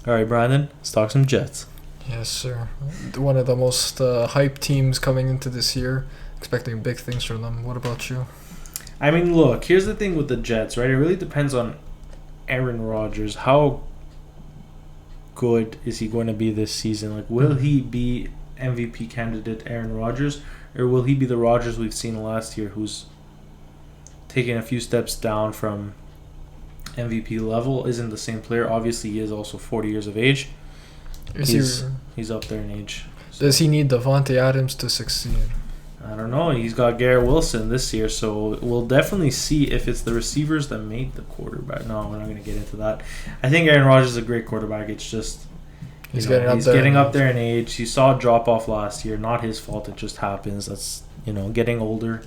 All right, Brandon, let's talk some Jets. Yes, sir. One of the most hyped teams coming into this year. Expecting big things from them. What about you? I mean, look, here's the thing with the Jets, right? It really depends on Aaron Rodgers. How good is he going to be this season? Like, will he be MVP candidate Aaron Rodgers, or will he be the Rodgers we've seen last year, who's taking a few steps down from MVP level? Isn't the same player. Obviously, he is also 40 years of age. He's up there in age. So. Does he need Devontae Adams to succeed? I don't know. He's got Garrett Wilson this year, so we'll definitely see if it's the receivers that made the quarterback. No, we're not going to get into that. I think Aaron Rodgers is a great quarterback. It's just he's getting up there in age. He saw a drop off last year. Not his fault. It just happens. That's getting older.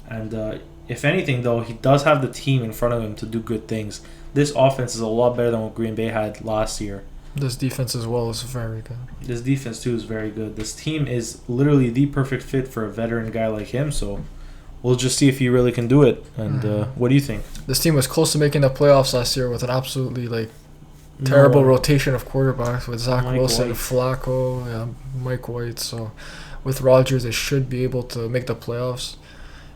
And if anything, though, he does have the team in front of him to do good things. This offense is a lot better than what Green Bay had last year. This defense as well is very good. This defense, too, is very good. This team is literally the perfect fit for a veteran guy like him, so we'll just see if he really can do it. And what do you think? This team was close to making the playoffs last year with an absolutely, terrible rotation of quarterbacks with Zach Wilson, White. Flacco, Mike White. So with Rodgers, they should be able to make the playoffs.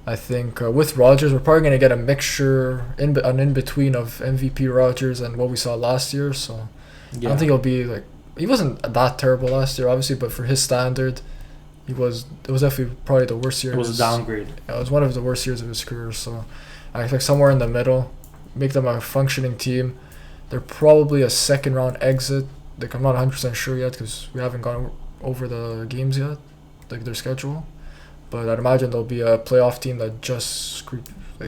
I think with Rodgers, we're probably going to get a mixture, an in-between of MVP Rodgers and what we saw last year, so... Yeah. I don't think he'll be he wasn't that terrible last year, obviously, but for his standard, it was definitely probably the worst year. It was a downgrade. Yeah, it was one of the worst years of his career. So I expect somewhere in the middle, make them a functioning team. They're probably a second round exit. I'm not 100% sure yet because we haven't gone over the games yet, their schedule. But I'd imagine there'll be a playoff team that just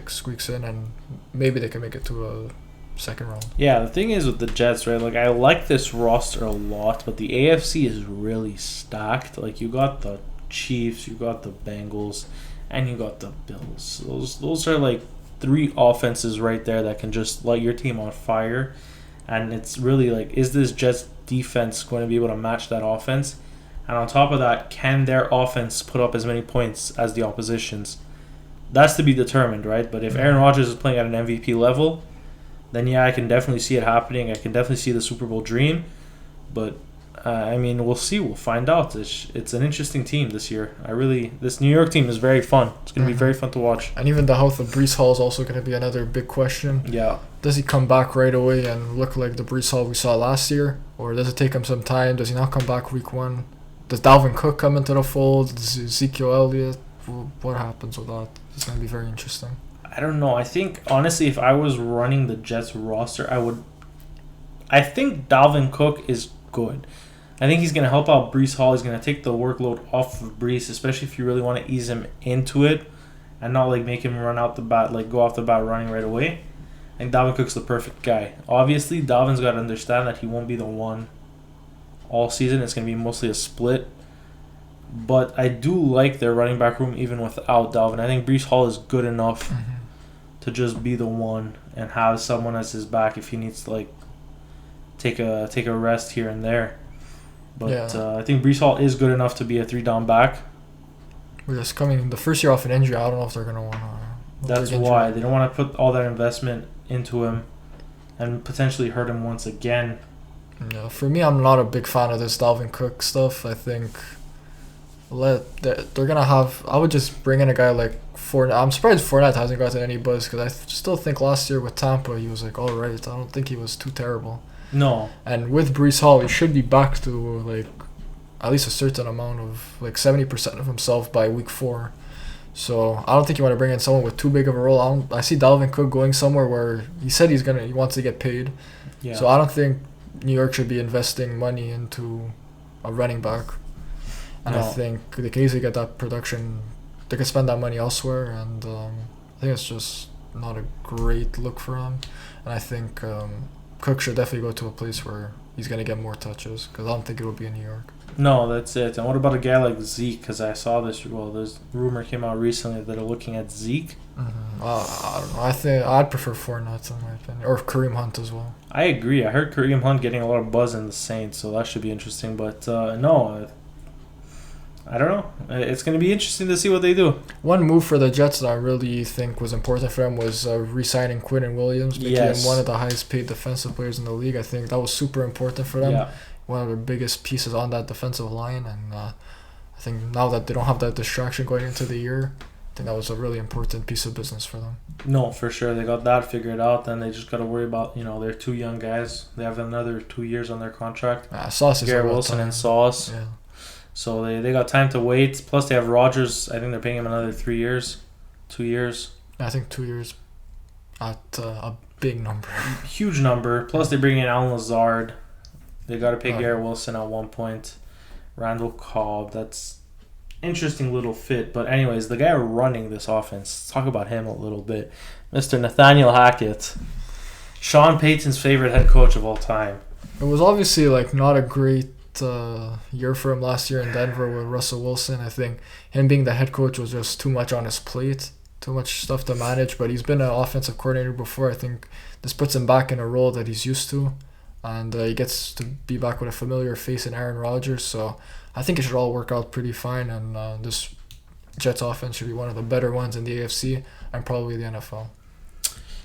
squeaks in, and maybe they can make it to a second round. Yeah, the thing is with the Jets, right? I like this roster a lot, but the AFC is really stacked. You got the Chiefs, you got the Bengals, and you got the Bills. Those are three offenses right there that can just light your team on fire. And it's really is this Jets defense going to be able to match that offense? And on top of that, can their offense put up as many points as the opposition's? That's to be determined, right? But if Aaron Rodgers is playing at an MVP level, then yeah, I can definitely see it happening. I can definitely see the Super Bowl dream. But, we'll see. We'll find out. It's an interesting team this year. This New York team is very fun. It's going to be very fun to watch. And even the health of Breece Hall is also going to be another big question. Yeah. Does he come back right away and look like the Breece Hall we saw last year? Or does it take him some time? Does he not come back week one? Does Dalvin Cook come into the fold? Does Ezekiel Elliott? What happens with that? It's going to be very interesting. I don't know. I think, honestly, if I was running the Jets roster, I think Dalvin Cook is good. I think he's going to help out Breece Hall. He's going to take the workload off of Breece, especially if you really want to ease him into it and not, make him run out the bat, go off the bat running right away. I think Dalvin Cook's the perfect guy. Obviously, Dalvin's got to understand that he won't be the one all season. It's going to be mostly a split. But I do like their running back room even without Dalvin. I think Breece Hall is good enough to just be the one and have someone as his back if he needs to take a rest here and there. But I think Breece Hall is good enough to be a 3-down back. We're just coming the first year off an injury. I don't know if they're gonna want to. That's why they don't want to put all that investment into him and potentially hurt him once again. Yeah, for me, I'm not a big fan of this Dalvin Cook stuff. I think they're gonna have. I would just bring in a guy like Fournette. I'm surprised Fournette hasn't gotten any buzz because I still think last year with Tampa he was all right. I don't think he was too terrible. No. And with Breece Hall, he should be back to at least a certain amount of 70% of himself by week 4. So I don't think you want to bring in someone with too big of a role. I see Dalvin Cook going somewhere where he said he wants to get paid. Yeah. So I don't think New York should be investing money into a running back. And I think they can easily get that production. They can spend that money elsewhere, and I think it's just not a great look for him. And I think Cook should definitely go to a place where he's going to get more touches, because I don't think it will be in New York. No, that's it. And what about a guy like Zeke? Because I saw this rumor came out recently that they're looking at Zeke. Mm-hmm. I don't know. I think I'd prefer Fournette in my opinion, or Kareem Hunt as well. I agree. I heard Kareem Hunt getting a lot of buzz in the Saints, so that should be interesting. But no, I don't know. It's going to be interesting to see what they do. One move for the Jets that I really think was important for them was re-signing Quinn Williams, making him one of the highest paid defensive players in the league. I think that was super important for them. Yeah. One of the biggest pieces on that defensive line, and I think now that they don't have that distraction going into the year, I think that was a really important piece of business for them. No, for sure. They got that figured out. Then they just got to worry about, they're two young guys. They have another 2 years on their contract. Sauce is Garrett Wilson and Sauce. Yeah. So they got time to wait. Plus they have Rodgers. I think they're paying him another 3 years. 2 years. I think 2 years at a big number. Huge number. Plus they bring in Alan Lazard. They got to pay Garrett Wilson at one point. Randall Cobb. That's interesting little fit. But anyways, the guy running this offense, let's talk about him a little bit. Mr. Nathaniel Hackett. Sean Payton's favorite head coach of all time. It was obviously not a great year for him last year in Denver with Russell Wilson. I think him being the head coach was just too much on his plate, too much stuff to manage. But he's been an offensive coordinator before. I think this puts him back in a role that he's used to. And he gets to be back with a familiar face in Aaron Rodgers. So I think it should all work out pretty fine. And this Jets offense should be one of the better ones in the AFC and probably the NFL.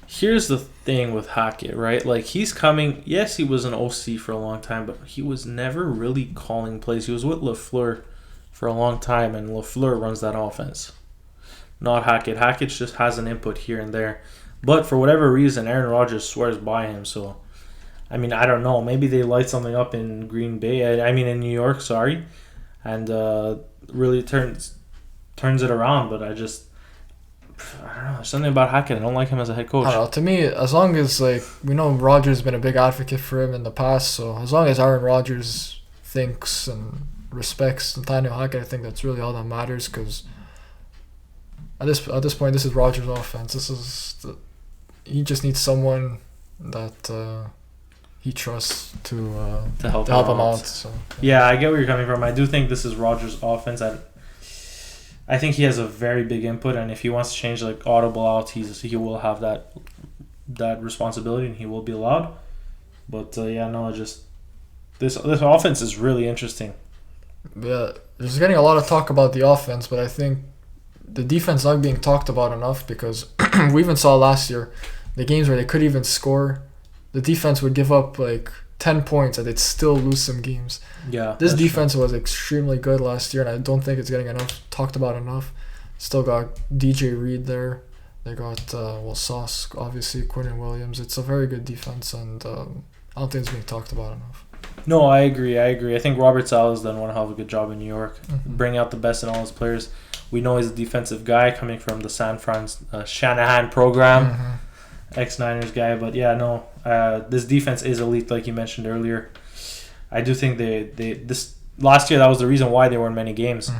Here's the thing with Hackett, right? He's coming. Yes, he was an OC for a long time, but he was never really calling plays. He was with LaFleur for a long time, and LaFleur runs that offense. Not Hackett. Hackett just has an input here and there. But for whatever reason, Aaron Rodgers swears by him. So, I don't know. Maybe they light something up in Green Bay. In New York, sorry. And really turns it around. But I don't know. There's something about Hackett. I don't like him as a head coach. I don't know. To me, as long as we know Rodgers has been a big advocate for him in the past, so as long as Aaron Rodgers thinks and respects Nathaniel Hackett, I think that's really all that matters. Because at this point, this is Rodgers' offense. He just needs someone that he trusts to help him out. So yeah, I get where you're coming from. I do think this is Rodgers' offense. I think he has a very big input, and if he wants to change audible out, he will have that responsibility, and he will be allowed. But this offense is really interesting. Yeah, there's getting a lot of talk about the offense, but I think the defense not being talked about enough because we even saw last year the games where they couldn't even score. The defense would give up 10 points and they'd still lose some games. Yeah, this defense was extremely good last year, and I don't think it's getting talked about enough. Still got DJ Reed there. They got Sauce, obviously, Quinn Williams. It's a very good defense, and I don't think it's being talked about enough. No, I agree. I think Robert Saleh's done one hell of a good job in New York, bringing out the best in all his players. We know he's a defensive guy coming from the San Fran Shanahan program. Ex-Niners guy, but this defense is elite, like you mentioned earlier. I do think this last year that was the reason why they were in many games.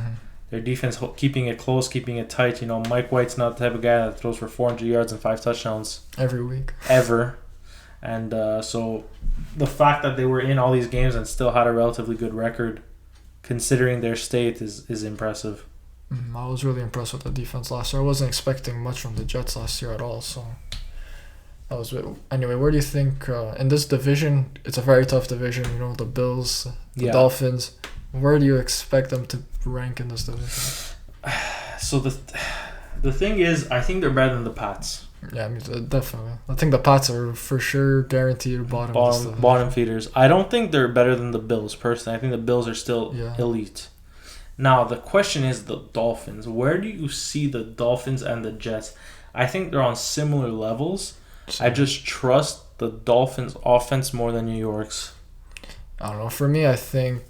Their defense keeping it close, keeping it tight. Mike White's not the type of guy that throws for 400 yards and 5 touchdowns every week ever, and so the fact that they were in all these games and still had a relatively good record, considering their state, is impressive. I was really impressed with the defense last year. I wasn't expecting much from the Jets last year at all, so. That was it. Anyway, where do you think in this division? It's a very tough division. The Bills, the Dolphins. Where do you expect them to rank in this division? So the thing is, I think they're better than the Pats. Yeah, definitely. I think the Pats are for sure guaranteed bottom feeders. I don't think they're better than the Bills personally. I think the Bills are still elite. Now the question is the Dolphins. Where do you see the Dolphins and the Jets? I think they're on similar levels. I just trust the Dolphins' offense more than New York's. I don't know. For me, I think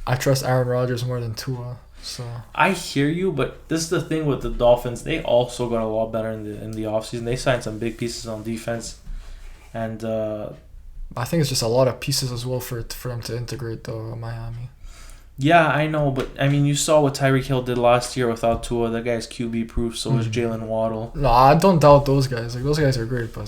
I trust Aaron Rodgers more than Tua. So I hear you, but this is the thing with the Dolphins. They also got a lot better in the offseason. They signed some big pieces on defense, and I think it's just a lot of pieces as well for them to integrate though. Miami. Yeah, I know, but you saw what Tyreek Hill did last year without Tua. That guy's QB proof. So is Jalen Waddle. No, I don't doubt those guys. Those guys are great, but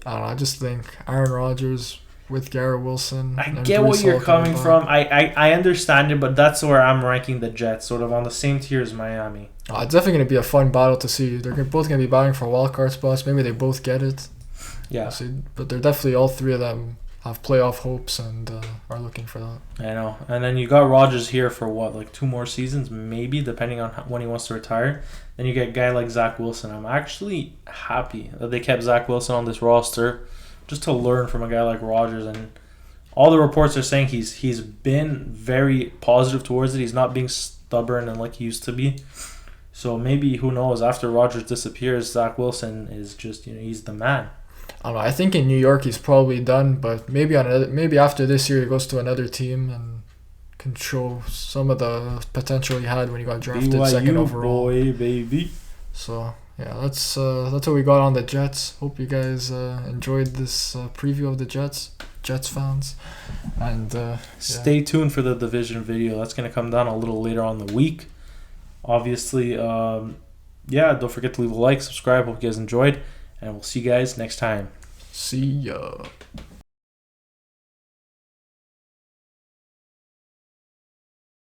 I don't know. I just think Aaron Rodgers with Garrett Wilson. I get what you're coming from. I understand it, but that's where I'm ranking the Jets, sort of on the same tier as Miami. It's definitely going to be a fun battle to see. They're both going to be battling for wild card spots. Maybe they both get it. Yeah. But they're definitely all three of them have playoff hopes and are looking for that. I know. And then you got Rodgers here for what, like 2 more seasons, maybe, depending on when he wants to retire. Then you get a guy like Zach Wilson. I'm actually happy that they kept Zach Wilson on this roster just to learn from a guy like Rodgers. And all the reports are saying he's been very positive towards it. He's not being stubborn and like he used to be. So maybe, who knows, after Rodgers disappears, Zach Wilson is just, he's the man. I don't know. I think in New York he's probably done, but maybe after this year he goes to another team and can show some of the potential he had when he got drafted BYU second overall. Boy, baby. So yeah, that's what we got on the Jets. Hope you guys enjoyed this preview of the Jets fans, and stay tuned for the division video. That's gonna come down a little later on the week. Obviously, don't forget to leave a like, subscribe. Hope you guys enjoyed. And we'll see you guys next time. See ya.